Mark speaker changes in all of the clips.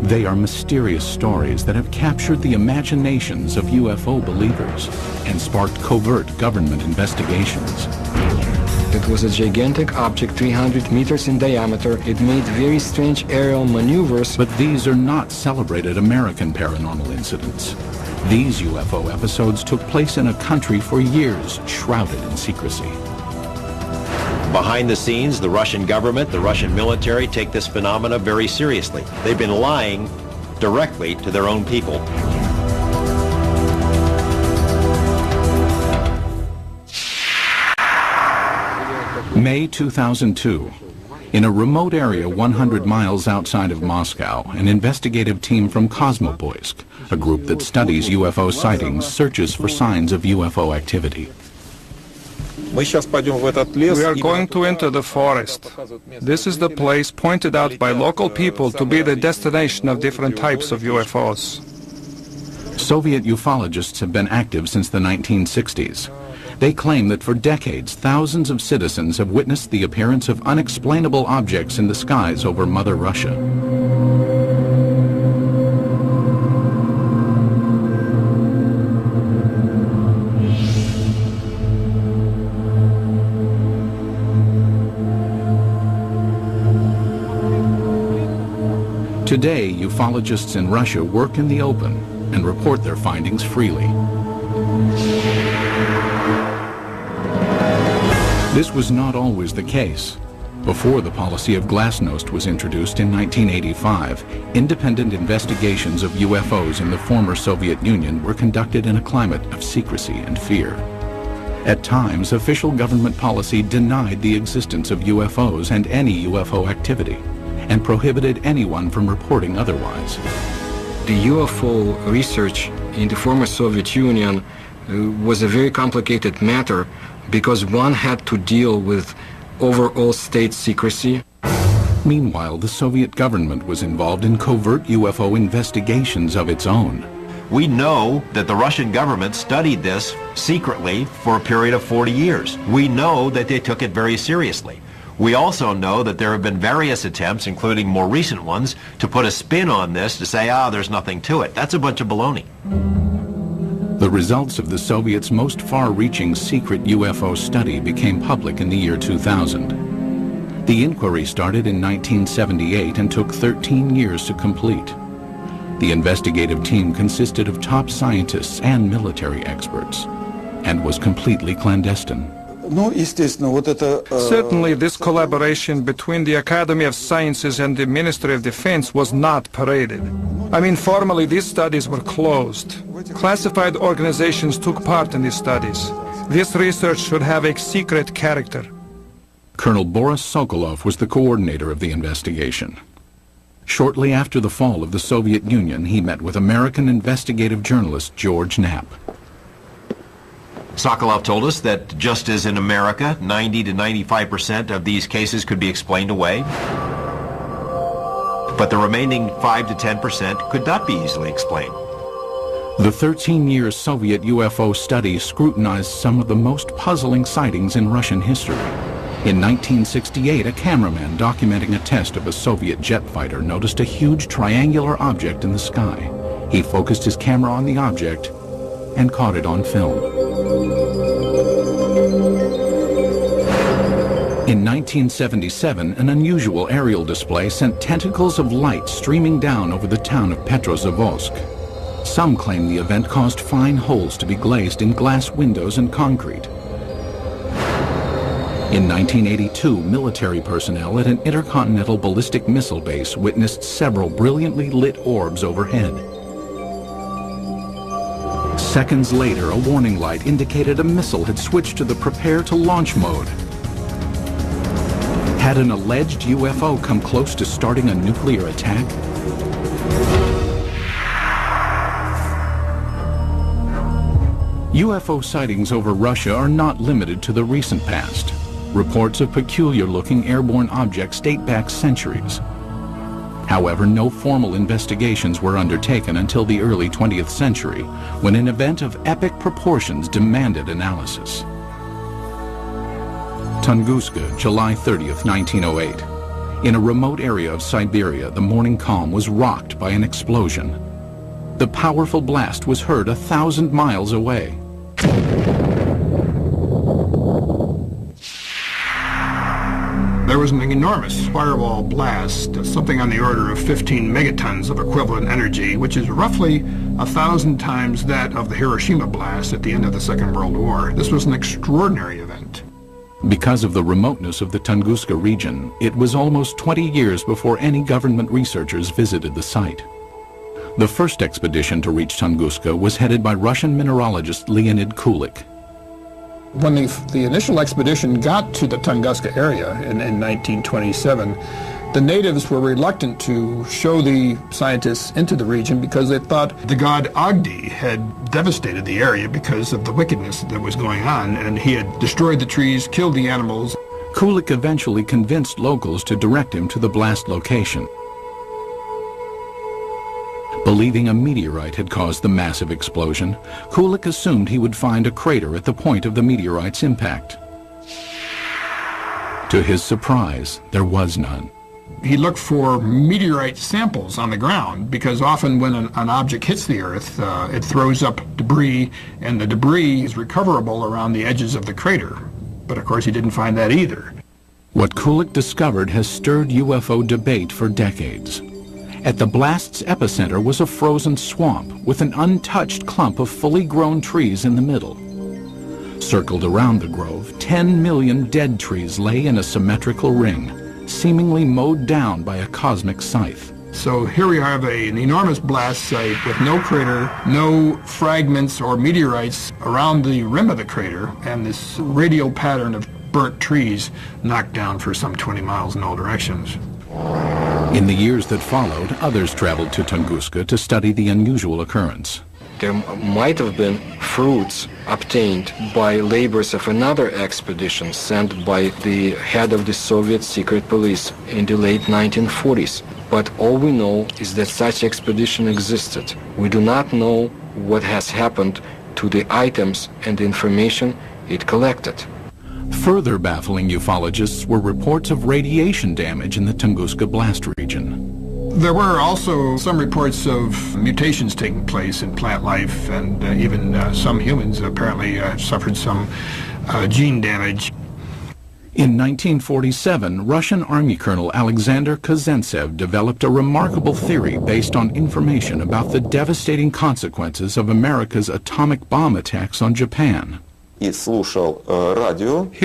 Speaker 1: They are mysterious stories that have captured the imaginations of UFO believers and sparked covert government investigations.
Speaker 2: It was a gigantic object 300 meters in diameter. It made very strange aerial maneuvers.
Speaker 1: But these are not celebrated American paranormal incidents. These UFO episodes took place in a country for years, shrouded in secrecy.
Speaker 3: Behind the scenes, the Russian government, the Russian military take this phenomena very seriously. They've been lying directly to their own people.
Speaker 1: May 2002. In a remote area 100 miles outside of Moscow, an investigative team from Kosmopoisk, a group that studies UFO sightings, searches for signs of UFO activity.
Speaker 4: We are going to enter the forest. This is the place pointed out by local people to be the destination of different types of UFOs.
Speaker 1: Soviet ufologists have been active since the 1960s. They claim that for decades, thousands of citizens have witnessed the appearance of unexplainable objects in the skies over Mother Russia. Today, ufologists in Russia work in the open and report their findings freely. This was not always the case. Before the policy of glasnost was introduced in 1985, independent investigations of UFOs in the former Soviet Union were conducted in a climate of secrecy and fear. At times, official government policy denied the existence of UFOs and any UFO activity, and prohibited anyone from reporting otherwise.
Speaker 2: The UFO research in the former Soviet Union was a very complicated matter because one had to deal with overall state secrecy.
Speaker 1: Meanwhile, the Soviet government was involved in covert UFO investigations of its own.
Speaker 3: We know that the Russian government studied this secretly for a period of 40 years. We know that they took it very seriously. We also know that there have been various attempts, including more recent ones, to put a spin on this to say, there's nothing to it. That's a bunch of baloney.
Speaker 1: The results of the Soviets' most far-reaching secret UFO study became public in the year 2000. The inquiry started in 1978 and took 13 years to complete. The investigative team consisted of top scientists and military experts, and was completely clandestine.
Speaker 4: Certainly, this collaboration between the Academy of Sciences and the Ministry of Defense was not paraded. I mean, formally, these studies were closed. Classified organizations took part in these studies. This research should have a secret character.
Speaker 1: Colonel Boris Sokolov was the coordinator of the investigation. Shortly after the fall of the Soviet Union, he met with American investigative journalist George Knapp.
Speaker 3: Sokolov told us that just as in America, 90 to 95% of these cases could be explained away, but the remaining 5 to 10% could not be easily explained.
Speaker 1: The 13-year Soviet UFO study scrutinized some of the most puzzling sightings in Russian history. In 1968, a cameraman documenting a test of a Soviet jet fighter noticed a huge triangular object in the sky. He focused his camera on the object and caught it on film. In 1977, an unusual aerial display sent tentacles of light streaming down over the town of Petrozavodsk. Some claim the event caused fine holes to be glazed in glass windows and concrete. In 1982, military personnel at an intercontinental ballistic missile base witnessed several brilliantly lit orbs overhead. Seconds later, a warning light indicated a missile had switched to the prepare to launch mode. Had an alleged UFO come close to starting a nuclear attack? UFO sightings over Russia are not limited to the recent past. Reports of peculiar-looking airborne objects date back centuries. However, no formal investigations were undertaken until the early 20th century, when an event of epic proportions demanded analysis. Tunguska, July 30th, 1908. In a remote area of Siberia, the morning calm was rocked by an explosion. The powerful blast was heard 1,000 miles away.
Speaker 5: There was an enormous fireball blast, something on the order of 15 megatons of equivalent energy, which is roughly 1,000 times that of the Hiroshima blast at the end of the Second World War. This was an extraordinary event.
Speaker 1: Because of the remoteness of the Tunguska region, it was almost 20 years before any government researchers visited the site. The first expedition to reach Tunguska was headed by Russian mineralogist Leonid Kulik.
Speaker 5: When the initial expedition got to the Tunguska area in 1927, the natives were reluctant to show the scientists into the region because they thought the god Agdi had devastated the area because of the wickedness that was going on, and he had destroyed the trees, killed the animals.
Speaker 1: Kulik eventually convinced locals to direct him to the blast location. Believing a meteorite had caused the massive explosion, Kulik assumed he would find a crater at the point of the meteorite's impact. To his surprise, there was none.
Speaker 5: He looked for meteorite samples on the ground because often when an object hits the Earth, it throws up debris, and the debris is recoverable around the edges of the crater. But of course he didn't find that either.
Speaker 1: What Kulik discovered has stirred UFO debate for decades. At the blast's epicenter was a frozen swamp with an untouched clump of fully grown trees in the middle. Circled around the grove, 10 million dead trees lay in a symmetrical ring, seemingly mowed down by a cosmic scythe.
Speaker 5: So here we have an enormous blast site with no crater, no fragments or meteorites around the rim of the crater, and this radial pattern of burnt trees knocked down for some 20 miles in all directions.
Speaker 1: In the years that followed, others traveled to Tunguska to study the unusual occurrence.
Speaker 2: There might have been fruits obtained by labors of another expedition sent by the head of the Soviet secret police in the late 1940s. But all we know is that such expedition existed. We do not know what has happened to the items and the information it collected.
Speaker 1: Further baffling ufologists were reports of radiation damage in the Tunguska blast region.
Speaker 5: There were also some reports of mutations taking place in plant life, and even some humans apparently suffered some gene damage.
Speaker 1: In 1947, Russian Army Colonel Alexander Kazantsev developed a remarkable theory based on information about the devastating consequences of America's atomic bomb attacks on Japan.
Speaker 4: He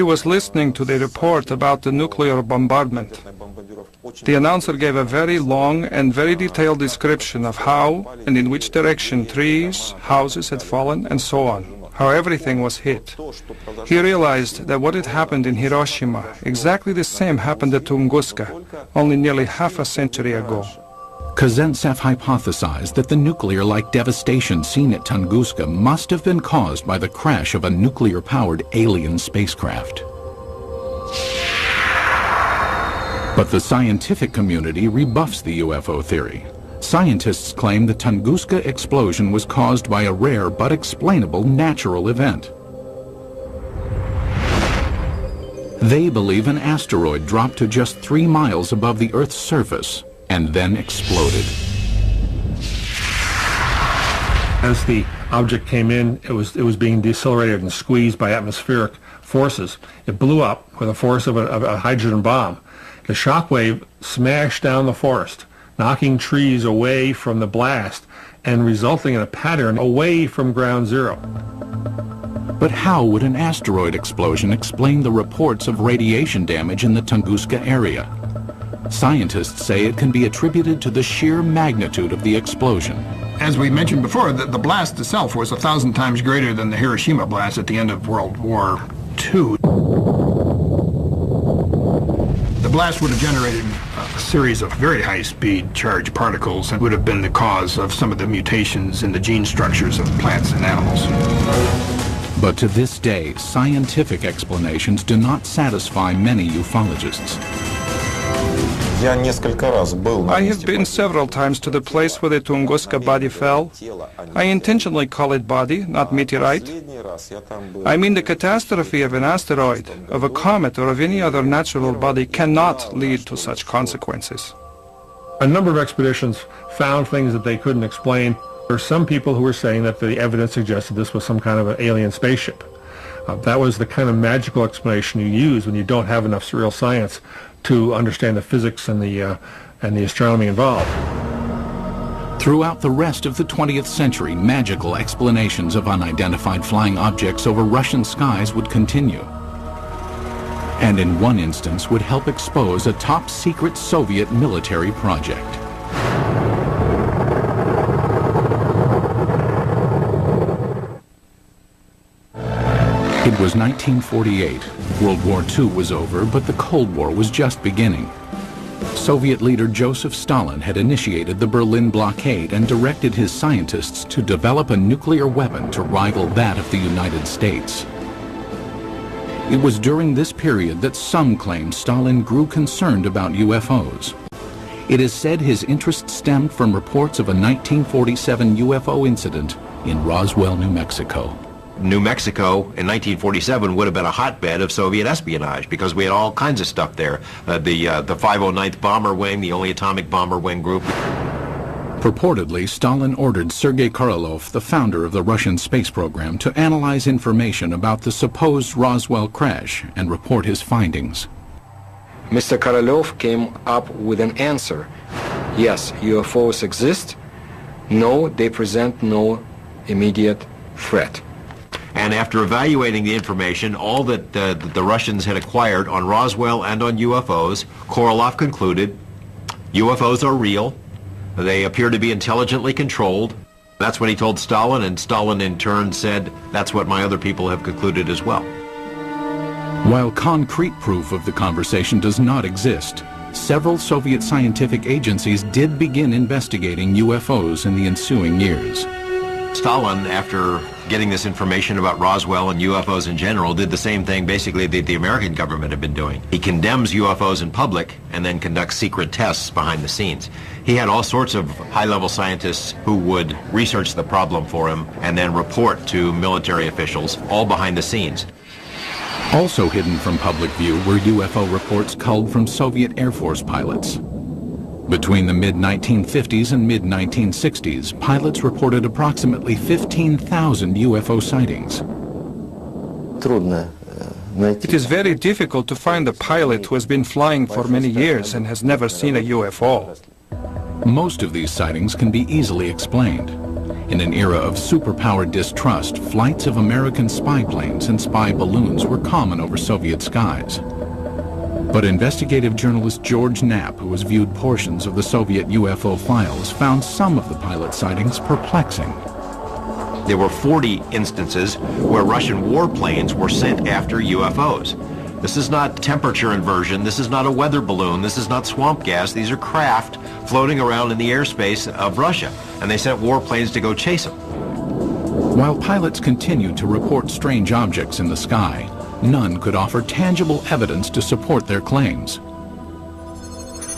Speaker 4: was listening to the report about the nuclear bombardment. The announcer gave a very long and very detailed description of how and in which direction trees, houses had fallen, and so on, how everything was hit. He realized that what had happened in Hiroshima, exactly the same happened at Tunguska, only nearly half a century ago.
Speaker 1: Kazantsev hypothesized that the nuclear-like devastation seen at Tunguska must have been caused by the crash of a nuclear-powered alien spacecraft. But the scientific community rebuffs the UFO theory. Scientists claim the Tunguska explosion was caused by a rare but explainable natural event. They believe an asteroid dropped to just 3 miles above the Earth's surface and then exploded.
Speaker 5: As the object came in, it was being decelerated and squeezed by atmospheric forces. It blew up with the force of a hydrogen bomb. The shock wave smashed down the forest, knocking trees away from the blast and resulting in a pattern away from ground zero.
Speaker 1: But how would an asteroid explosion explain the reports of radiation damage in the Tunguska area? Scientists say it can be attributed to the sheer magnitude of the explosion.
Speaker 5: As we mentioned before, the blast itself was 1,000 times greater than the Hiroshima blast at the end of World War II. The blast would have generated a series of very high-speed charged particles and would have been the cause of some of the mutations in the gene structures of plants and animals.
Speaker 1: But to this day, scientific explanations do not satisfy many ufologists.
Speaker 4: I have been several times to the place where the Tunguska body fell. I intentionally call it body, not meteorite. I mean, the catastrophe of an asteroid, of a comet, or of any other natural body cannot lead to such consequences.
Speaker 6: A number of expeditions found things that they couldn't explain. There were some people who were saying that the evidence suggested this was some kind of an alien spaceship. That was the kind of magical explanation you use when you don't have enough real science to understand the physics and the astronomy involved.
Speaker 1: Throughout the rest of the 20th century, magical explanations of unidentified flying objects over Russian skies would continue. And in one instance would help expose a top-secret Soviet military project. It was 1948. World War II was over, but the Cold War was just beginning. Soviet leader Joseph Stalin had initiated the Berlin blockade and directed his scientists to develop a nuclear weapon to rival that of the United States. It was during this period that some claim Stalin grew concerned about UFOs. It is said his interest stemmed from reports of a 1947 UFO incident in Roswell, New Mexico.
Speaker 3: New Mexico in 1947 would have been a hotbed of Soviet espionage because we had all kinds of stuff there. The 509th Bomber Wing, the only atomic bomber wing group.
Speaker 1: Purportedly, Stalin ordered Sergei Korolev, the founder of the Russian space program, to analyze information about the supposed Roswell crash and report his findings.
Speaker 2: Mr. Korolev came up with an answer. Yes, UFOs exist. No, they present no immediate threat.
Speaker 3: And after evaluating the information, all that the Russians had acquired on Roswell and on UFOs, Korolev concluded UFOs are real. They appear to be intelligently controlled. That's what he told Stalin, and Stalin in turn said, that's what my other people have concluded as well.
Speaker 1: While concrete proof of the conversation does not exist, several Soviet scientific agencies did begin investigating UFOs in the ensuing years.
Speaker 3: Stalin, after getting this information about Roswell and UFOs in general, did the same thing basically that the American government had been doing. He condemns UFOs in public and then conducts secret tests behind the scenes. He had all sorts of high-level scientists who would research the problem for him and then report to military officials, all behind the scenes.
Speaker 1: Also hidden from public view were UFO reports culled from Soviet Air Force pilots. Between the mid-1950s and mid-1960s, pilots reported approximately 15,000 UFO sightings.
Speaker 4: It is very difficult to find a pilot who has been flying for many years and has never seen a UFO.
Speaker 1: Most of these sightings can be easily explained. In an era of superpower distrust, flights of American spy planes and spy balloons were common over Soviet skies. But investigative journalist George Knapp, who has viewed portions of the Soviet UFO files, found some of the pilot sightings perplexing.
Speaker 3: There were 40 instances where Russian warplanes were sent after UFOs. This is not temperature inversion, this is not a weather balloon, this is not swamp gas, these are craft floating around in the airspace of Russia, and they sent warplanes to go chase them.
Speaker 1: While pilots continued to report strange objects in the sky, none could offer tangible evidence to support their claims.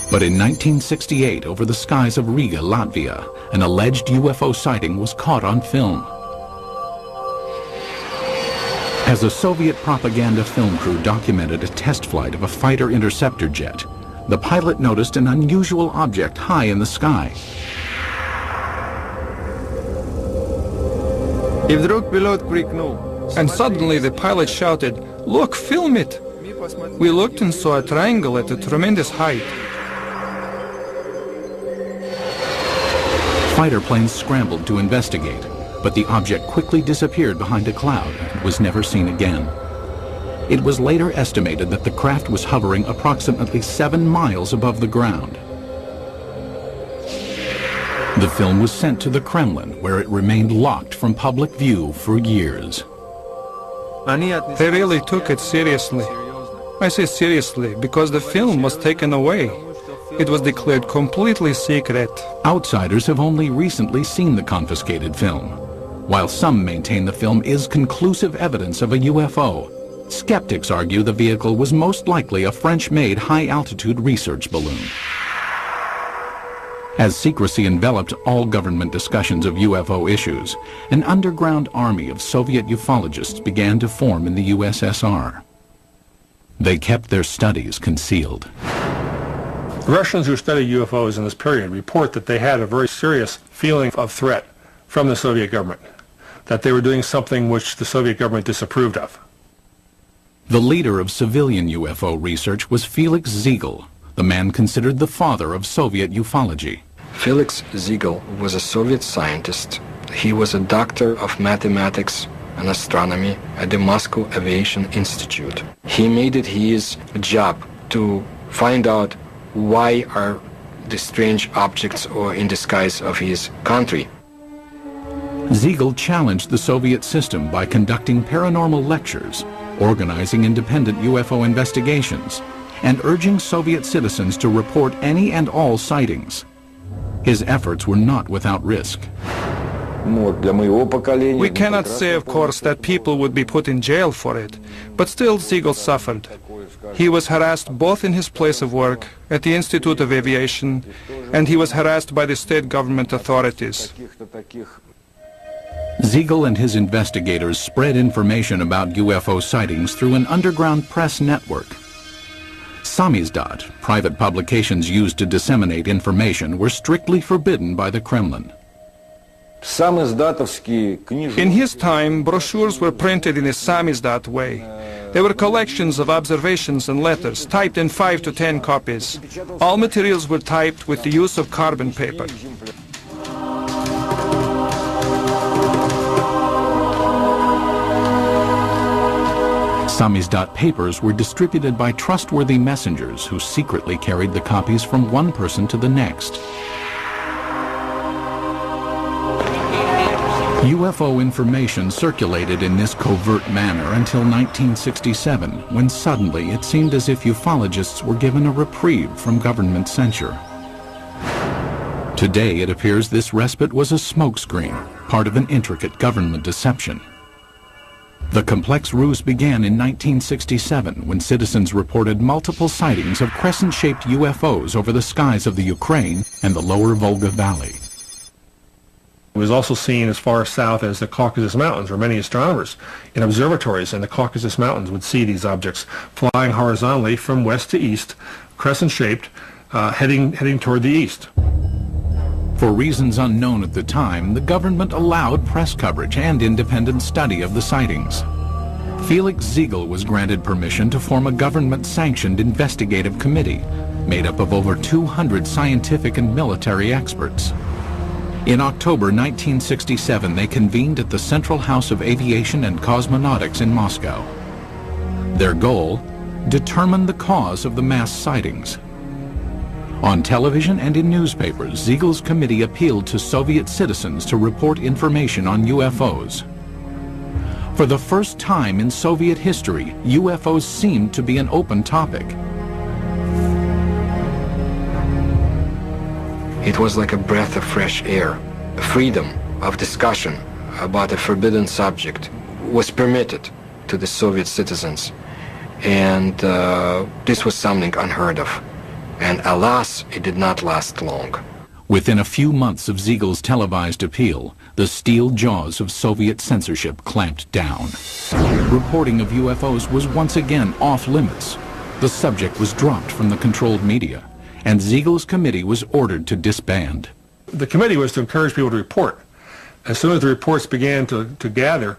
Speaker 1: But in 1968, over the skies of Riga, Latvia, an alleged UFO sighting was caught on film. As a Soviet propaganda film crew documented a test flight of a fighter interceptor jet, the pilot noticed an unusual object high in the sky.
Speaker 4: And suddenly the pilot shouted, "Look, film it!" We looked and saw a triangle at a tremendous height.
Speaker 1: Fighter planes scrambled to investigate, but the object quickly disappeared behind a cloud and was never seen again. It was later estimated that the craft was hovering approximately 7 miles above the ground. The film was sent to the Kremlin, where it remained locked from public view for years.
Speaker 4: They really took it seriously. I say seriously because the film was taken away. It was declared completely secret.
Speaker 1: Outsiders have only recently seen the confiscated film. While some maintain the film is conclusive evidence of a UFO, Skeptics argue the vehicle was most likely a French-made high-altitude research balloon. As secrecy enveloped all government discussions of UFO issues, an underground army of Soviet ufologists began to form in the USSR. They kept their studies concealed.
Speaker 6: Russians who study UFOs in this period report that they had a very serious feeling of threat from the Soviet government, that they were doing something which the Soviet government disapproved of.
Speaker 1: The leader of civilian UFO research was Felix Ziegel, the man considered the father of Soviet ufology.
Speaker 2: Felix Ziegel was a Soviet scientist. He was a doctor of mathematics and astronomy at the Moscow Aviation Institute. He made it his job to find out why are the strange objects or in the skies of his country.
Speaker 1: Ziegel challenged the Soviet system by conducting paranormal lectures, organizing independent UFO investigations, and urging Soviet citizens to report any and all sightings. His efforts were not without risk.
Speaker 4: We cannot say, of course, that people would be put in jail for it, but still Ziegel suffered. He was harassed both in his place of work, at the Institute of Aviation, and he was harassed by the state government authorities.
Speaker 1: Ziegel and his investigators spread information about UFO sightings through an underground press network. Samizdat, private publications used to disseminate information, were strictly forbidden by the Kremlin.
Speaker 4: In his time, brochures were printed in a samizdat way. They were collections of observations and letters, typed in 5 to 10 copies. All materials were typed with the use of carbon paper.
Speaker 1: Samizdat papers were distributed by trustworthy messengers who secretly carried the copies from one person to the next. UFO information circulated in this covert manner until 1967, when suddenly it seemed as if ufologists were given a reprieve from government censure. Today it appears this respite was a smokescreen, part of an intricate government deception. The complex ruse began in 1967 when citizens reported multiple sightings of crescent-shaped UFOs over the skies of the Ukraine and the lower Volga Valley.
Speaker 6: It was also seen as far south as the Caucasus Mountains, where many astronomers in observatories in the Caucasus Mountains would see these objects flying horizontally from west to east, crescent-shaped, heading toward the east.
Speaker 1: For reasons unknown at the time, the government allowed press coverage and independent study of the sightings. Felix Ziegel was granted permission to form a government-sanctioned investigative committee made up of over 200 scientific and military experts. In October 1967, they convened at the Central House of Aviation and Cosmonautics in Moscow. Their goal? Determine the cause of the mass sightings. On television and in newspapers, Ziegel's committee appealed to Soviet citizens to report information on UFOs. For the first time in Soviet history, UFOs seemed to be an open topic.
Speaker 2: It was like a breath of fresh air. Freedom of discussion about a forbidden subject was permitted to the Soviet citizens. And this was something unheard of. And alas, it did not last long.
Speaker 1: Within a few months of Ziegel's televised appeal, the steel jaws of Soviet censorship clamped down. Reporting of UFOs was once again off limits. The subject was dropped from the controlled media, and Ziegel's committee was ordered to disband.
Speaker 6: The committee was to encourage people to report. As soon as the reports began to gather,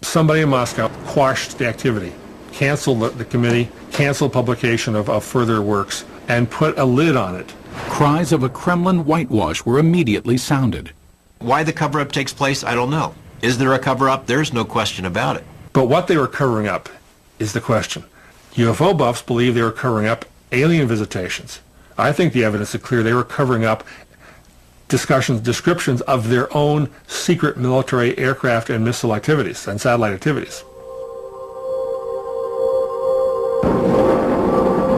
Speaker 6: somebody in Moscow quashed the activity, canceled the committee, canceled publication of further works, and put a lid on it.
Speaker 1: Cries of a Kremlin whitewash were immediately sounded.
Speaker 3: Why the cover-up takes place, I don't know. Is there a cover-up? There's no question about it.
Speaker 6: But what they were covering up is the question. UFO buffs believe they were covering up alien visitations. I think the evidence is clear they were covering up descriptions of their own secret military aircraft and missile activities and satellite activities.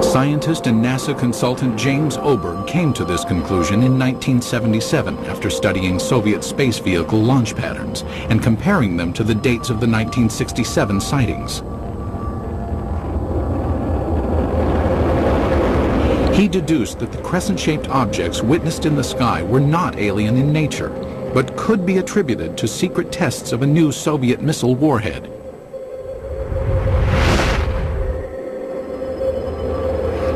Speaker 1: Scientist and NASA consultant James Oberg came to this conclusion in 1977 after studying Soviet space vehicle launch patterns and comparing them to the dates of the 1967 sightings. He deduced that the crescent-shaped objects witnessed in the sky were not alien in nature, but could be attributed to secret tests of a new Soviet missile warhead.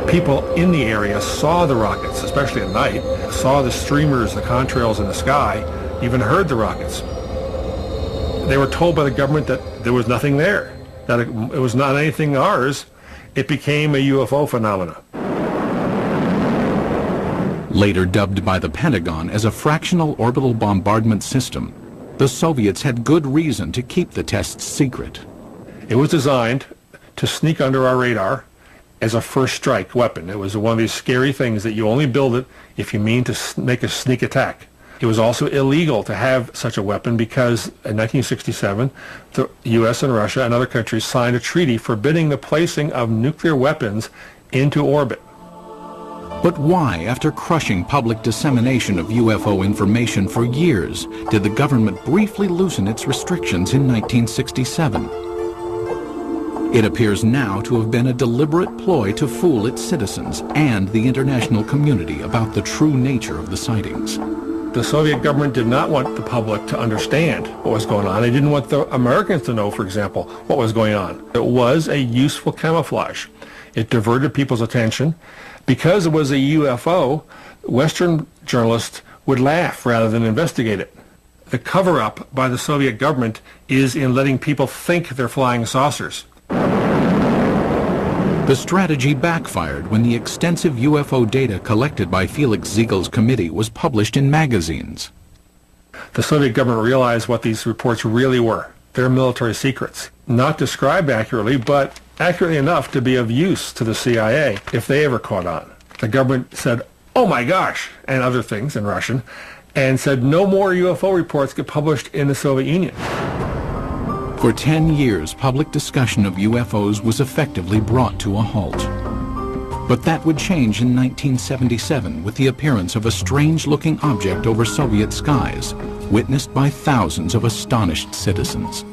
Speaker 6: People in the area saw the rockets, especially at night, saw the streamers, the contrails in the sky, even heard the rockets. They were told by the government that there was nothing there, that it was not anything ours. It became a UFO phenomena.
Speaker 1: Later dubbed by the Pentagon as a fractional orbital bombardment system, the Soviets had good reason to keep the tests secret.
Speaker 6: It was designed to sneak under our radar as a first strike weapon. It was one of these scary things that you only build it if you mean to make a sneak attack. It was also illegal to have such a weapon because in 1967, the U.S. and Russia and other countries signed a treaty forbidding the placing of nuclear weapons into orbit.
Speaker 1: But why, after crushing public dissemination of UFO information for years, did the government briefly loosen its restrictions in 1967? It appears now to have been a deliberate ploy to fool its citizens and the international community about the true nature of the sightings.
Speaker 6: The Soviet government did not want the public to understand what was going on. They didn't want the Americans to know, for example, what was going on. It was a useful camouflage. It diverted people's attention. Because it was a UFO, Western journalists would laugh rather than investigate it. The cover-up by the Soviet government is in letting people think they're flying saucers.
Speaker 1: The strategy backfired when the extensive UFO data collected by Felix Ziegel's committee was published in magazines.
Speaker 6: The Soviet government realized what these reports really were. They're military secrets. Not described accurately, but accurately enough to be of use to the CIA if they ever caught on. The government said, "Oh my gosh," and other things in Russian, and said no more UFO reports get published in the Soviet Union.
Speaker 1: For 10 years, public discussion of UFOs was effectively brought to a halt. But that would change in 1977 with the appearance of a strange-looking object over Soviet skies, witnessed by thousands of astonished citizens.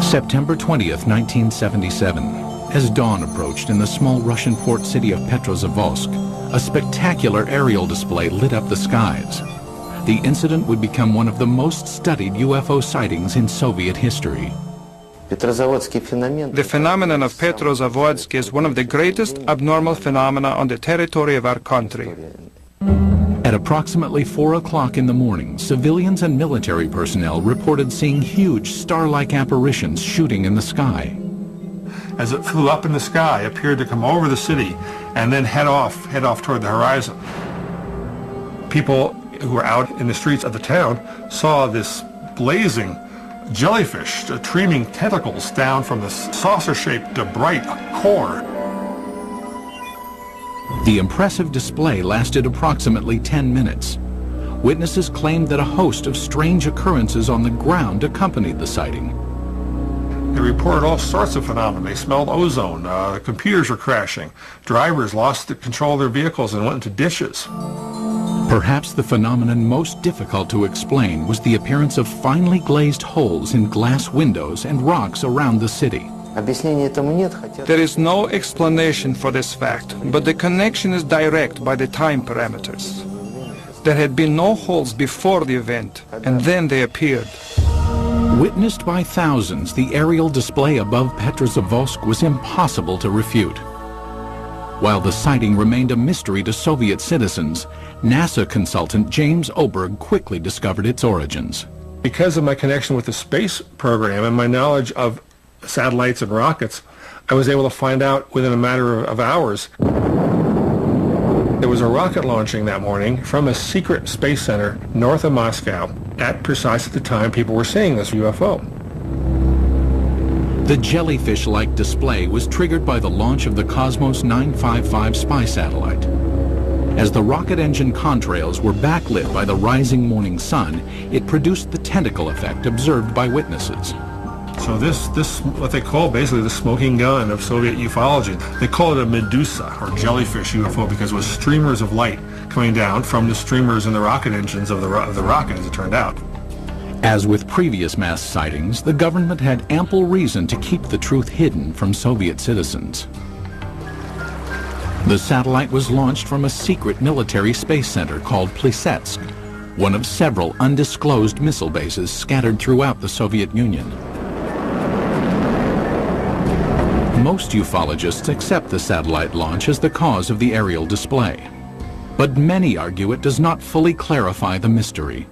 Speaker 1: September 20th, 1977. As dawn approached in the small Russian port city of Petrozavodsk, a spectacular aerial display lit up the skies. The incident would become one of the most studied UFO sightings in Soviet history.
Speaker 4: The phenomenon of Petrozavodsk is one of the greatest abnormal phenomena on the territory of our country.
Speaker 1: At approximately 4 o'clock in the morning, civilians and military personnel reported seeing huge star-like apparitions shooting in the sky.
Speaker 6: As it flew up in the sky, it appeared to come over the city and then head off toward the horizon. People who were out in the streets of the town saw this blazing jellyfish streaming tentacles down from the saucer-shaped bright core.
Speaker 1: The impressive display lasted approximately 10 minutes. Witnesses claimed that a host of strange occurrences on the ground accompanied the sighting.
Speaker 6: They reported all sorts of phenomena. They smelled ozone, computers were crashing, drivers lost the control of their vehicles and went into ditches.
Speaker 1: Perhaps the phenomenon most difficult to explain was the appearance of finely glazed holes in glass windows and rocks around the city.
Speaker 4: There is no explanation for this fact, but the connection is direct by the time parameters. There had been no holes before the event, and then they appeared.
Speaker 1: Witnessed by thousands, the aerial display above Petrozavodsk was impossible to refute. While the sighting remained a mystery to Soviet citizens, NASA consultant James Oberg quickly discovered its origins.
Speaker 6: Because of my connection with the space program and my knowledge of satellites and rockets, I was able to find out within a matter of hours. There was a rocket launching that morning from a secret space center north of Moscow at precisely the time people were seeing this UFO.
Speaker 1: The jellyfish-like display was triggered by the launch of the Cosmos 955 spy satellite. As the rocket engine contrails were backlit by the rising morning sun, it produced the tentacle effect observed by witnesses.
Speaker 6: So this what they call basically the smoking gun of Soviet ufology. They call it a Medusa, or jellyfish UFO, because it was streamers of light coming down from the streamers in the rocket engines of the rocket, as it turned out.
Speaker 1: As with previous mass sightings, the government had ample reason to keep the truth hidden from Soviet citizens. The satellite was launched from a secret military space center called Plesetsk, one of several undisclosed missile bases scattered throughout the Soviet Union. Most ufologists accept the satellite launch as the cause of the aerial display, but many argue it does not fully clarify the mystery.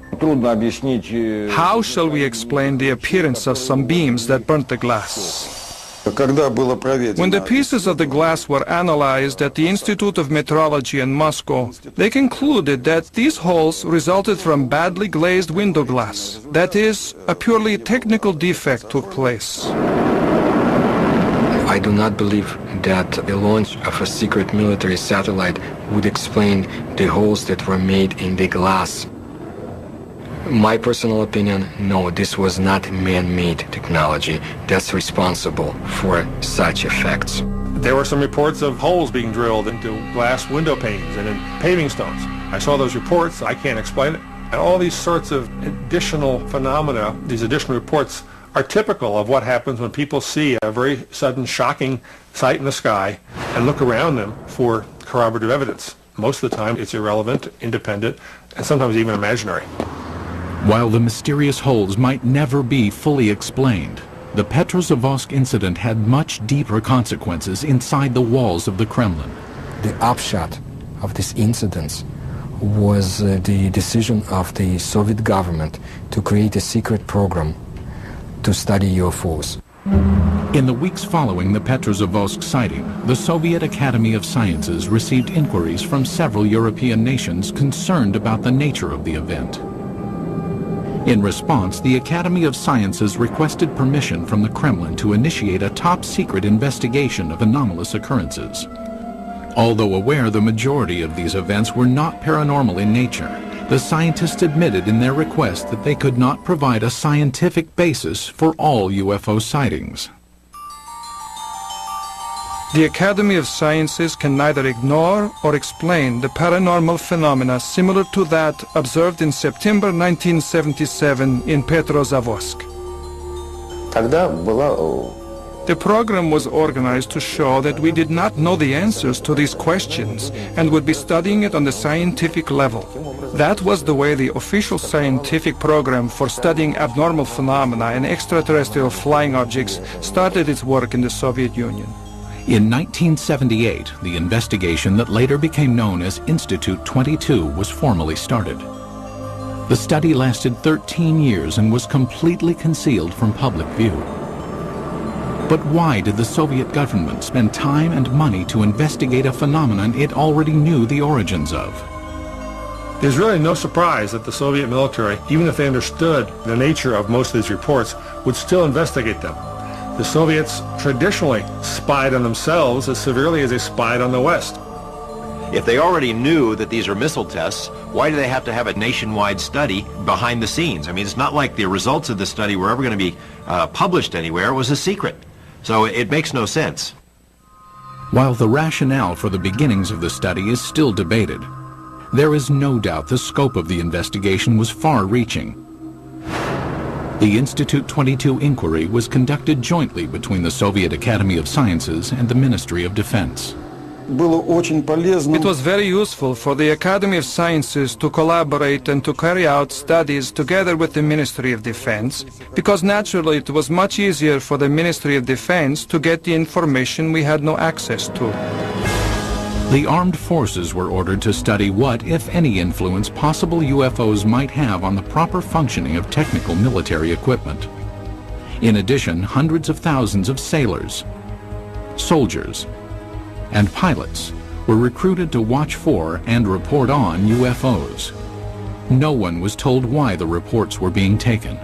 Speaker 4: How shall we explain the appearance of some beams that burnt the glass? When the pieces of the glass were analyzed at the Institute of Metrology in Moscow, they concluded that these holes resulted from badly glazed window glass. That is, a purely technical defect took place.
Speaker 2: I do not believe that the launch of a secret military satellite would explain the holes that were made in the glass. My personal opinion, no, this was not man-made technology that's responsible for such effects.
Speaker 6: There were some reports of holes being drilled into glass window panes and in paving stones. I saw those reports. I can't explain it. And all these sorts of additional phenomena, these additional reports, are typical of what happens when people see a very sudden, shocking sight in the sky and look around them for corroborative evidence. Most of the time, it's irrelevant, independent, and sometimes even imaginary.
Speaker 1: While the mysterious holes might never be fully explained, the Petrozavodsk incident had much deeper consequences inside the walls of the Kremlin.
Speaker 2: The upshot of this incident was the decision of the Soviet government to create a secret program to study UFOs.
Speaker 1: In the weeks following the Petrozavodsk sighting, the Soviet Academy of Sciences received inquiries from several European nations concerned about the nature of the event. In response, the Academy of Sciences requested permission from the Kremlin to initiate a top-secret investigation of anomalous occurrences. Although aware the majority of these events were not paranormal in nature, the scientists admitted in their request that they could not provide a scientific basis for all UFO sightings.
Speaker 4: The Academy of Sciences can neither ignore or explain the paranormal phenomena similar to that observed in September 1977 in Petrozavodsk. The program was organized to show that we did not know the answers to these questions and would be studying it on the scientific level. That was the way the official scientific program for studying abnormal phenomena and extraterrestrial flying objects started its work in the Soviet Union.
Speaker 1: In 1978, the investigation that later became known as Institute 22 was formally started. The study lasted 13 years and was completely concealed from public view. But why did the Soviet government spend time and money to investigate a phenomenon it already knew the origins of?
Speaker 6: There's really no surprise that the Soviet military, even if they understood the nature of most of these reports, would still investigate them. The Soviets traditionally spied on themselves as severely as they spied on the West.
Speaker 3: If they already knew that these are missile tests, why do they have to have a nationwide study behind the scenes? I mean, it's not like the results of the study were ever going to be published anywhere. It was a secret. So it makes no sense.
Speaker 1: While the rationale for the beginnings of the study is still debated, there is no doubt the scope of the investigation was far-reaching. The Institute 22 inquiry was conducted jointly between the Soviet Academy of Sciences and the Ministry of Defense.
Speaker 4: It was very useful for the Academy of Sciences to collaborate and to carry out studies together with the Ministry of Defense, because naturally it was much easier for the Ministry of Defense to get the information we had no access to.
Speaker 1: The armed forces were ordered to study what, if any, influence possible UFOs might have on the proper functioning of technical military equipment. In addition, hundreds of thousands of sailors, soldiers, and pilots were recruited to watch for and report on UFOs. No one was told why the reports were being taken.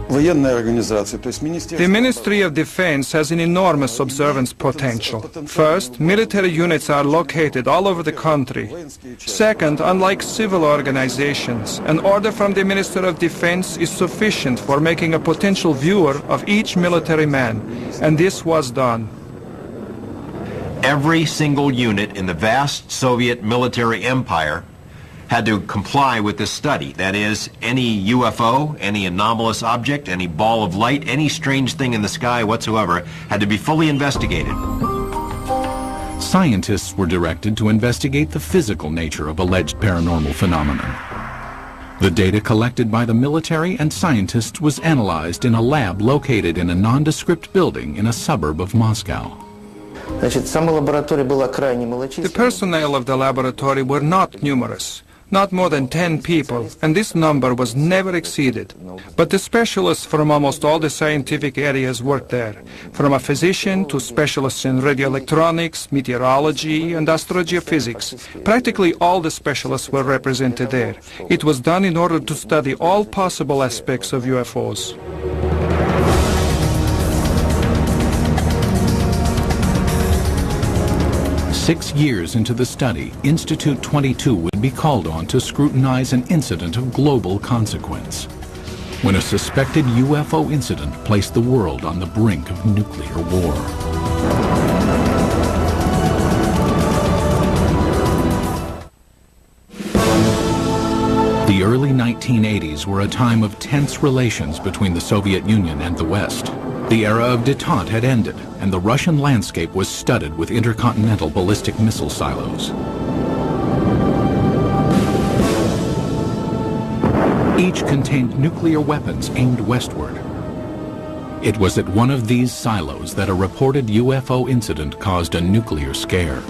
Speaker 4: The Ministry of Defense has an enormous observance potential. First, military units are located all over the country. Second, unlike civil organizations, an order from the Minister of Defense is sufficient for making a potential viewer of each military man, and this was done.
Speaker 3: Every single unit in the vast Soviet military empire had to comply with this study. That is, any UFO, any anomalous object, any ball of light, any strange thing in the sky whatsoever had to be fully investigated.
Speaker 1: Scientists were directed to investigate the physical nature of alleged paranormal phenomenon. The data collected by the military and scientists was analyzed in a lab located in a nondescript building in a suburb of Moscow.
Speaker 4: The personnel of the laboratory were not numerous, not more than 10 people, and this number was never exceeded. But the specialists from almost all the scientific areas worked there, from a physician to specialists in radioelectronics, meteorology, and astrogeophysics. Practically all the specialists were represented there. It was done in order to study all possible aspects of UFOs.
Speaker 1: Six years into the study, Institute 22 would be called on to scrutinize an incident of global consequence, when a suspected UFO incident placed the world on the brink of nuclear war. The early 1980s were a time of tense relations between the Soviet Union and the West. The era of détente had ended, and the Russian landscape was studded with intercontinental ballistic missile silos. Each contained nuclear weapons aimed westward. It was at one of these silos that a reported UFO incident caused a nuclear scare.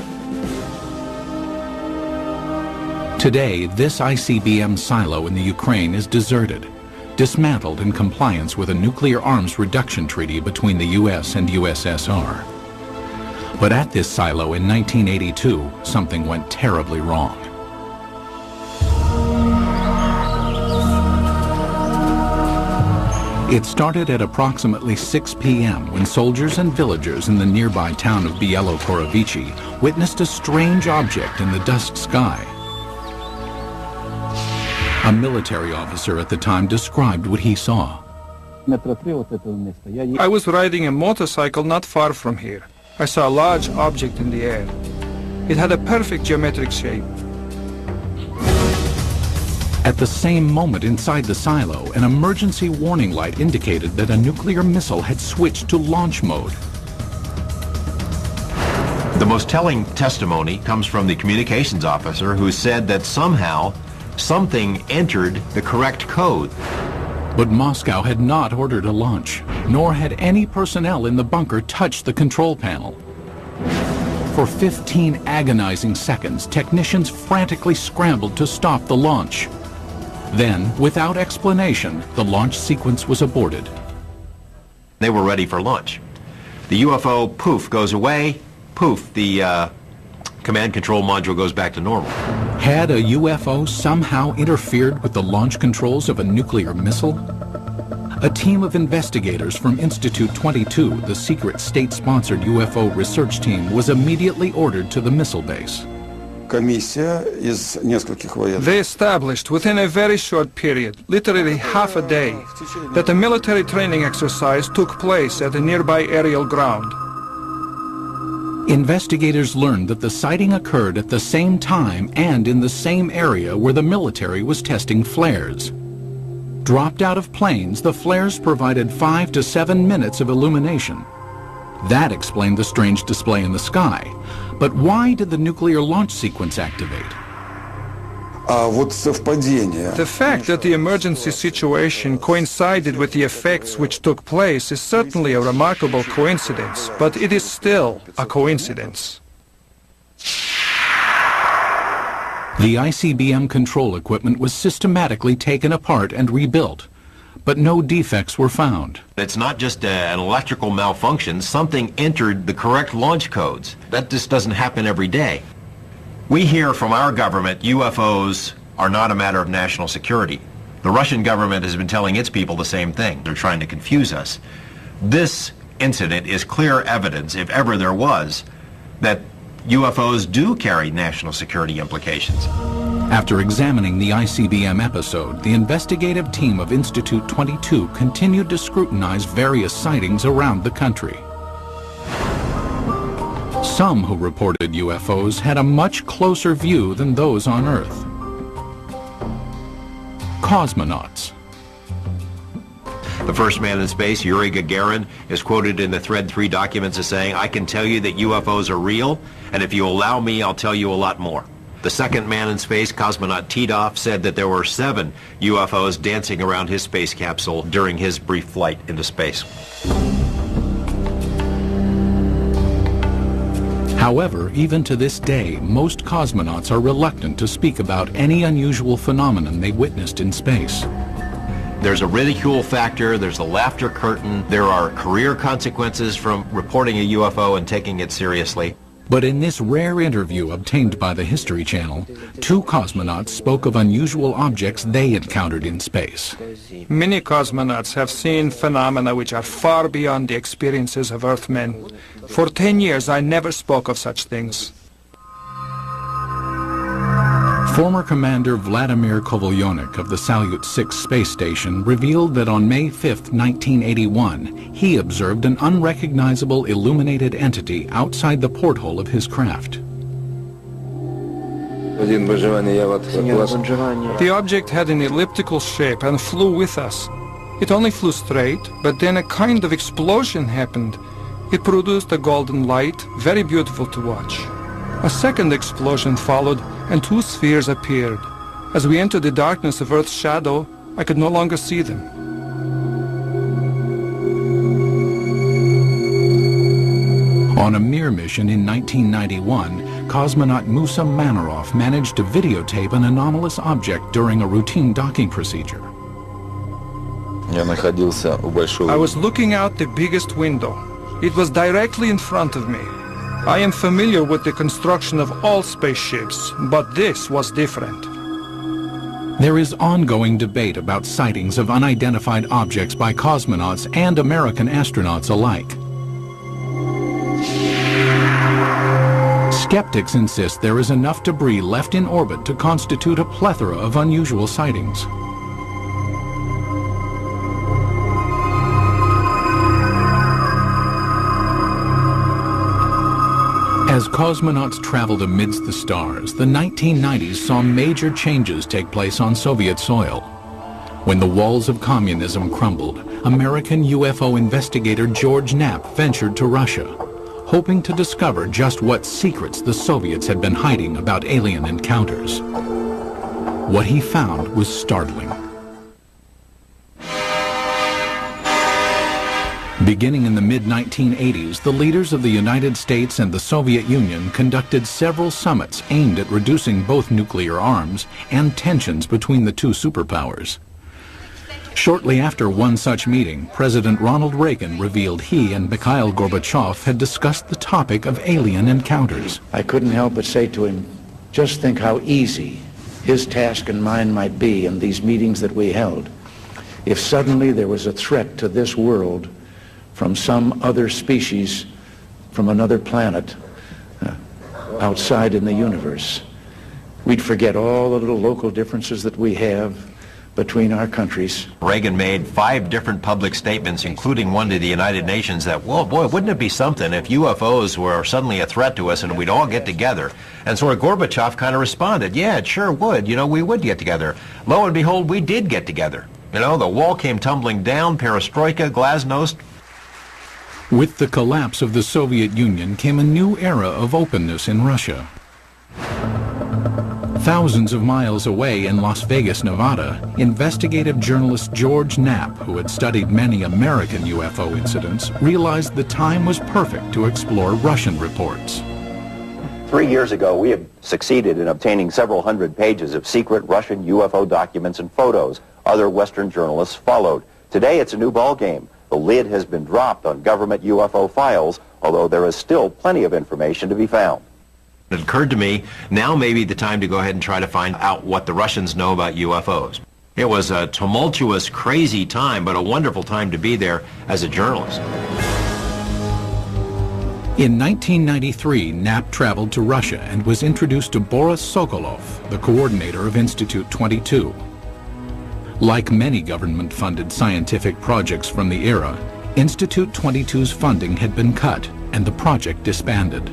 Speaker 1: Today, this ICBM silo in the Ukraine is deserted, dismantled in compliance with a nuclear arms reduction treaty between the U.S. and USSR. But at this silo in 1982, something went terribly wrong. It started at approximately 6 p.m. when soldiers and villagers in the nearby town of Bielo-Korovichi witnessed a strange object in the dusk sky. A military officer at the time described what he saw.
Speaker 4: I was riding a motorcycle not far from here. I saw a large object in the air. It had a perfect geometric shape.
Speaker 1: At the same moment inside the silo, an emergency warning light indicated that a nuclear missile had switched to launch mode.
Speaker 3: The most telling testimony comes from the communications officer who said that somehow something entered the correct code.
Speaker 1: But Moscow had not ordered a launch, nor had any personnel in the bunker touched the control panel. For 15 agonizing seconds, technicians frantically scrambled to stop the launch. Then, without explanation, the launch sequence was aborted.
Speaker 3: They were ready for launch. The UFO, poof, goes away. Poof, the command control module goes back to normal.
Speaker 1: Had a UFO somehow interfered with the launch controls of a nuclear missile? A team of investigators from Institute 22, the secret state-sponsored UFO research team, was immediately ordered to the missile base.
Speaker 4: They established within a very short period, literally half a day, that a military training exercise took place at a nearby aerial ground.
Speaker 1: Investigators learned that the sighting occurred at the same time and in the same area where the military was testing flares. Dropped out of planes, the flares provided 5 to 7 minutes of illumination. That explained the strange display in the sky. But why did the nuclear launch sequence activate?
Speaker 4: The fact that the emergency situation coincided with the effects which took place is certainly a remarkable coincidence, but it is still a coincidence.
Speaker 1: The ICBM control equipment was systematically taken apart and rebuilt, but no defects were found.
Speaker 3: It's not just an electrical malfunction. Something entered the correct launch codes. That just doesn't happen every day. We hear from our government UFOs are not a matter of national security. The Russian government has been telling its people the same thing. They're trying to confuse us. This incident is clear evidence, if ever there was, that UFOs do carry national security implications.
Speaker 1: After examining the ICBM episode, the investigative team of Institute 22 continued to scrutinize various sightings around the country. Some who reported UFOs had a much closer view than those on Earth. Cosmonauts.
Speaker 3: The first man in space, Yuri Gagarin, is quoted in the Thread 3 documents as saying, "I can tell you that UFOs are real, and if you allow me, I'll tell you a lot more." The second man in space, cosmonaut Titov, said that there were 7 UFOs dancing around his space capsule during his brief flight into space.
Speaker 1: However, even to this day, most cosmonauts are reluctant to speak about any unusual phenomenon they witnessed in space.
Speaker 3: There's a ridicule factor, there's a laughter curtain, there are career consequences from reporting a UFO and taking it seriously.
Speaker 1: But in this rare interview obtained by the History Channel, 2 cosmonauts spoke of unusual objects they encountered in space.
Speaker 4: Many cosmonauts have seen phenomena which are far beyond the experiences of Earthmen. For 10 years, I never spoke of such things.
Speaker 1: Former Commander Vladimir Kovalyonik of the Salyut 6 space station revealed that on May 5, 1981, he observed an unrecognizable illuminated entity outside the porthole of his craft.
Speaker 4: The object had an elliptical shape and flew with us. It only flew straight, but then a kind of explosion happened. It produced a golden light, very beautiful to watch. A second explosion followed, and 2 spheres appeared. As we entered the darkness of Earth's shadow, I could no longer see them.
Speaker 1: On a Mir mission in 1991, cosmonaut Musa Manarov managed to videotape an anomalous object during a routine docking procedure.
Speaker 4: I was looking out the biggest window. It was directly in front of me. I am familiar with the construction of all spaceships, but this was different.
Speaker 1: There is ongoing debate about sightings of unidentified objects by cosmonauts and American astronauts alike. Skeptics insist there is enough debris left in orbit to constitute a plethora of unusual sightings. As cosmonauts traveled amidst the stars, the 1990s saw major changes take place on Soviet soil. When the walls of communism crumbled, American UFO investigator George Knapp ventured to Russia, hoping to discover just what secrets the Soviets had been hiding about alien encounters. What he found was startling. Beginning in the mid-1980s, the leaders of the United States and the Soviet Union conducted several summits aimed at reducing both nuclear arms and tensions between the 2 superpowers. Shortly after one such meeting, President Ronald Reagan revealed he and Mikhail Gorbachev had discussed the topic of alien encounters.
Speaker 7: I couldn't help but say to him, just think how easy his task and mine might be in these meetings that we held if suddenly there was a threat to this world from some other species, from another planet, outside in the universe. We'd forget all the little local differences that we have between our countries.
Speaker 3: Reagan made 5 different public statements, including one to the United Nations, that, well, boy, wouldn't it be something if UFOs were suddenly a threat to us and we'd all get together? And sort of Gorbachev kind of responded, yeah, it sure would. You know, we would get together. Lo and behold, we did get together. You know, the wall came tumbling down, perestroika, glasnost.
Speaker 1: With the collapse of the Soviet Union came a new era of openness in Russia. Thousands of miles away in Las Vegas, Nevada, investigative journalist George Knapp, who had studied many American UFO incidents, realized the time was perfect to explore Russian reports.
Speaker 8: 3 years ago, we had succeeded in obtaining several hundred pages of secret Russian UFO documents and photos. Other Western journalists followed. Today, it's a new ballgame. The lid has been dropped on government UFO files, although there is still plenty of information to be found.
Speaker 3: It occurred to me, now may be the time to go ahead and try to find out what the Russians know about UFOs. It was a tumultuous, crazy time, but a wonderful time to be there as a journalist.
Speaker 1: In 1993, Knapp traveled to Russia and was introduced to Boris Sokolov, the coordinator of Institute 22. Like many government-funded scientific projects from the era, Institute 22's funding had been cut and the project disbanded.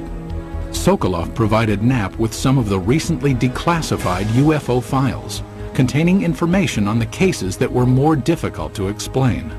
Speaker 1: Sokolov provided Knapp with some of the recently declassified UFO files, containing information on the cases that were more difficult to explain.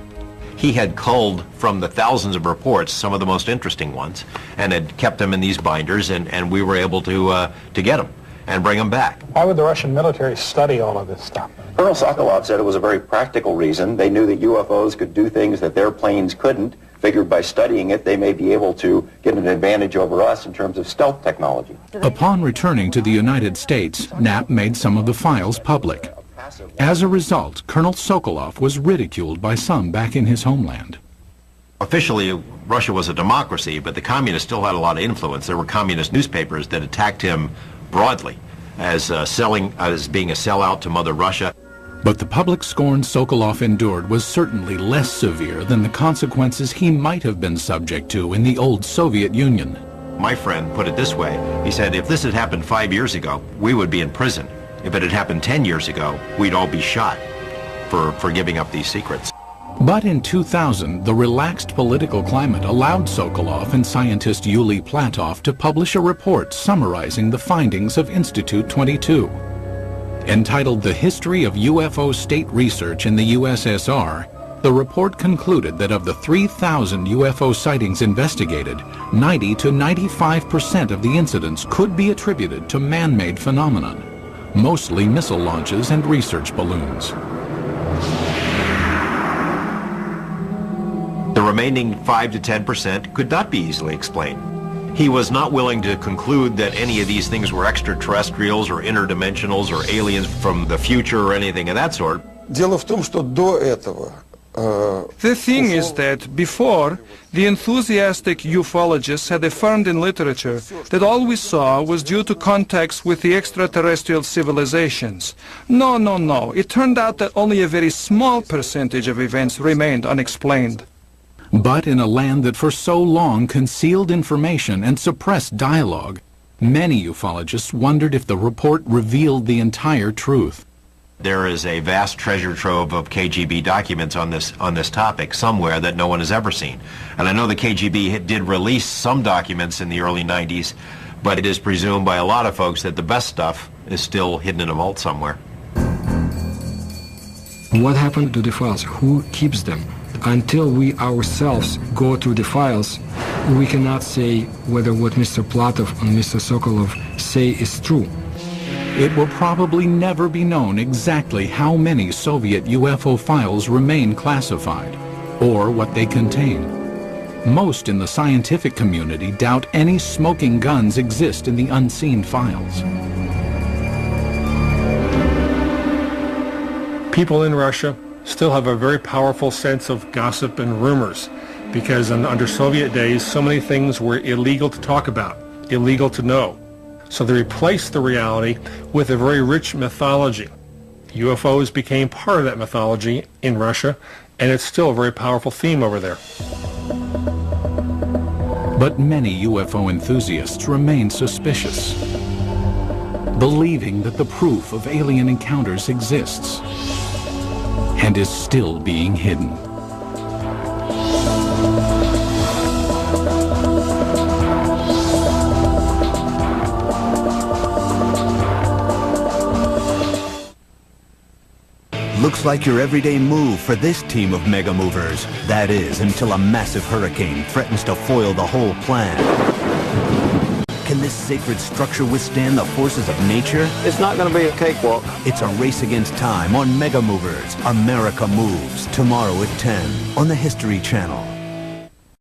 Speaker 3: He had culled from the thousands of reports some of the most interesting ones and had kept them in these binders, and we were able to get them and bring them back.
Speaker 5: Why would the Russian military study all of this stuff?
Speaker 8: Colonel Sokolov said it was a very practical reason. They knew that UFOs could do things that their planes couldn't. Figured by studying it, they may be able to get an advantage over us in terms of stealth technology.
Speaker 1: Upon returning to the United States, Knapp made some of the files public. As a result, Colonel Sokolov was ridiculed by some back in his homeland.
Speaker 3: Officially, Russia was a democracy, but the communists still had a lot of influence. There were communist newspapers that attacked him broadly as being a sellout to Mother Russia.
Speaker 1: But the public scorn Sokolov endured was certainly less severe than the consequences he might have been subject to in the old Soviet Union.
Speaker 3: My friend put it this way. He said, if this had happened 5 years ago, we would be in prison. If it had happened 10 years ago, we'd all be shot for giving up these secrets.
Speaker 1: But in 2000, the relaxed political climate allowed Sokolov and scientist Yuli Platov to publish a report summarizing the findings of Institute 22. Entitled The History of UFO State Research in the USSR, the report concluded that of the 3,000 UFO sightings investigated, 90 to 95% of the incidents could be attributed to man-made phenomenon, mostly missile launches and research balloons.
Speaker 3: The remaining 5 to 10% could not be easily explained. He was not willing to conclude that any of these things were extraterrestrials or interdimensionals or aliens from the future or anything of that sort.
Speaker 4: The thing is that before, the enthusiastic ufologists had affirmed in literature that all we saw was due to contacts with the extraterrestrial civilizations. No. It turned out that only a very small percentage of events remained unexplained.
Speaker 1: But in a land that for so long concealed information and suppressed dialogue, many ufologists wondered if the report revealed the entire truth.
Speaker 3: There is a vast treasure trove of KGB documents on this topic somewhere that no one has ever seen. And I know the KGB did release some documents in the early 90s, but it is presumed by a lot of folks that the best stuff is still hidden in a vault somewhere.
Speaker 2: What happened to the files? Who keeps them? Until we ourselves go through the files, we cannot say whether what Mr. Platov and Mr. Sokolov say is true.
Speaker 1: It will probably never be known exactly how many Soviet UFO files remain classified, or what they contain. Most in the scientific community doubt any smoking guns exist in the unseen files.
Speaker 6: People in Russia still have a very powerful sense of gossip and rumors, because under Soviet days, so many things were illegal to talk about, illegal to know. So they replaced the reality with a very rich mythology. UFOs became part of that mythology in Russia, and it's still a very powerful theme over there.
Speaker 1: But many UFO enthusiasts remain suspicious, believing that the proof of alien encounters exists and is still being hidden.
Speaker 9: Looks like your everyday move for this team of mega movers. That is, until a massive hurricane threatens to foil the whole plan. Can this sacred structure withstand the forces of nature?
Speaker 10: It's not going to be a cakewalk.
Speaker 9: It's a race against time on Mega Movers. America Moves, tomorrow at 10 on the History Channel.